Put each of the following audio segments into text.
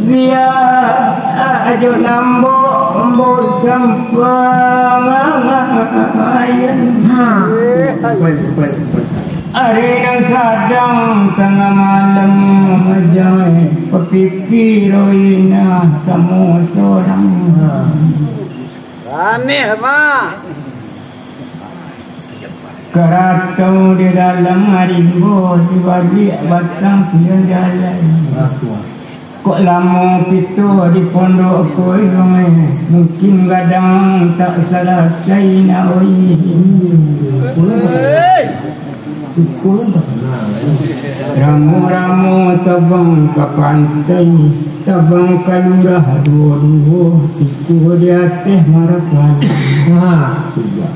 dia ajo nambo sampang hari yang sadang tengah malam majai pepikir ina semua seorang aneh mah keratau di dalam harimau di balik batang siang jalan kok lama itu di pondok koi mungkin kadang tak selesai nak ramu-ramu tabang ke pantai tabang ke lurah dua-dua itu di atas marakan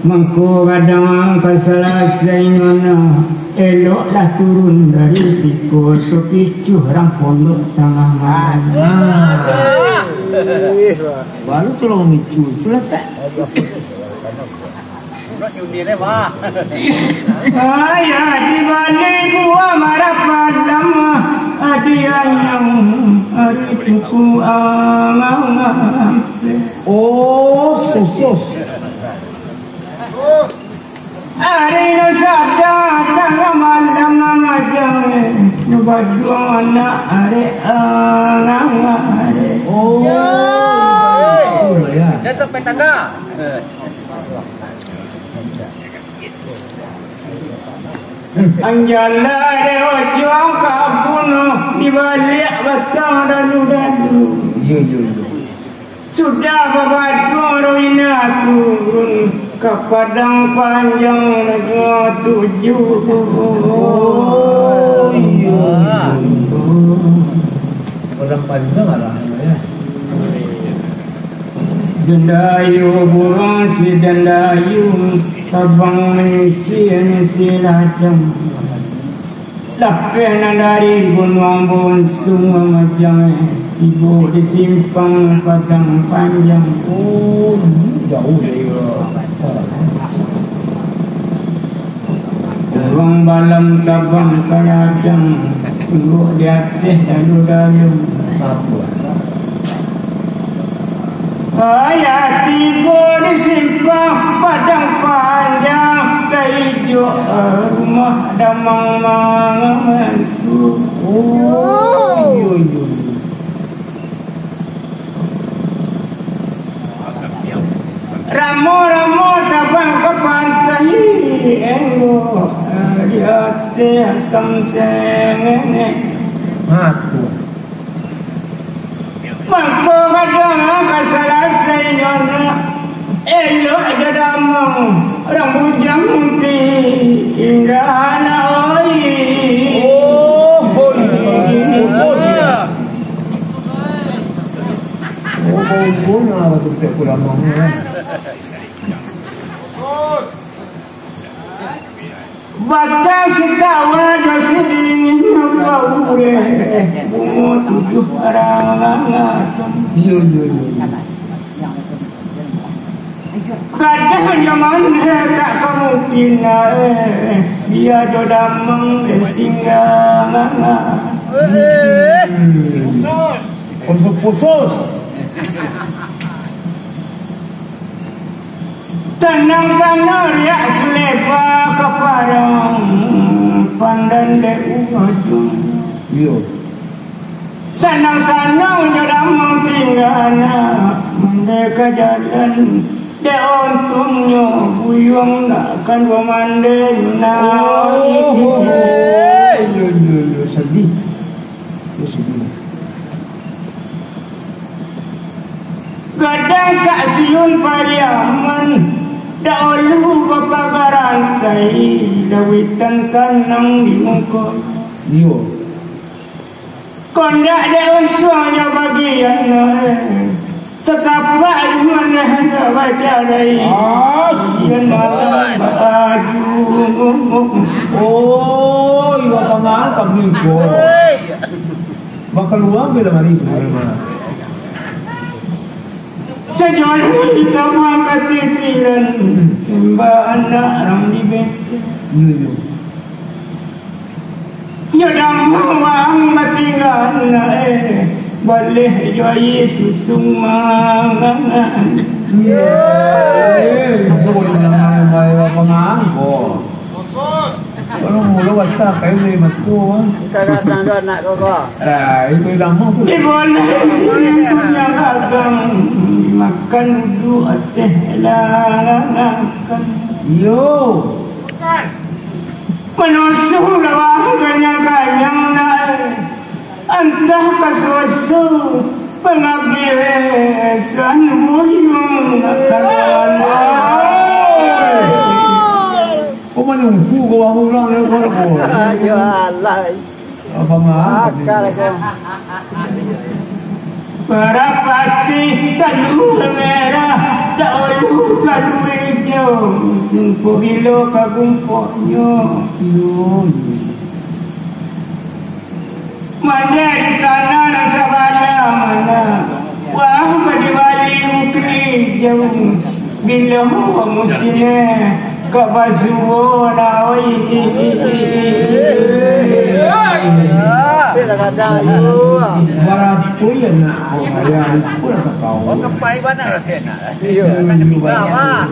mengko kadang ke selesai mana eloklah turun dari siku tu kicuh orang pondok tengah malam baru tolong micu sudah tak ayah di balik gua marah padam dia yang itu oh sus hari sadar tengah malam majang baju anak hari oh ya dia sampai tangga anjala deo juang kabun di balik batang dalu yo sudah babadu roina turun ke padang panjang negara 7 oh iya padang panjang lah ya dendayu burung si dendayu sabang misi lajang lapeh dari gunung bonsung macam ibu disimpang padang panjang oh jauh dari Ruang balam tabang kalajang tunggu di atas dalu-dalu ayat tiba disimpang padang panjang hijau rumah damang mansu oh Ramo tabang ke pantai enggo di atas samseng aku mangko kadang kasalasai nyona elok aja damang orang bujang hingga anak oi apa tu tak pulang mana batas kawan kasih dingin bau bunga 7 orang yo kadang zaman tak kemungkinan dia jodamang tinggal khusus tenang riak selepa kepada pandan ujung yo senang jodamang tinggal mereka jalan dia untungnya buyung nak kan bermandai yo sedih kadang kak siun pariaman dahulu bapagarantai dawitan kanang di muka yo kondak dia untungnya bagian setapak mana ada baca dari sian malam baju oh iwa tangan kami ko bakal luang bila mari sebenarnya sejauh kita mangkat titiran mbak anak orang di bete yo yo damang matinggal boleh jaya susung mangan. Aku boleh mai pangangko. Kalau mula WhatsApp kayo ni matko. Kadang-kadang dah nak kau. Itu lama tu. Boleh punya agang makan dulu teh langan. Yo. Menusuh lawang kanyang-kanyang naik. Entah kasusu pengabdian muyung kawan. Kau menunggu kau orang ni kau kau. Ayo alai. Apa mah? Akal kau. Perapati kalu merah, daulu kalu hijau, sumpu bilo kagumpoknya. Mana di kanan sabana mana, wah badi mukri jauh, bila huwa musine kabasuona oi. Kadang-kadang itu. Barat tu ya nak. Ayah pun tak tahu. Kepai mana nak? Iyo. Nah,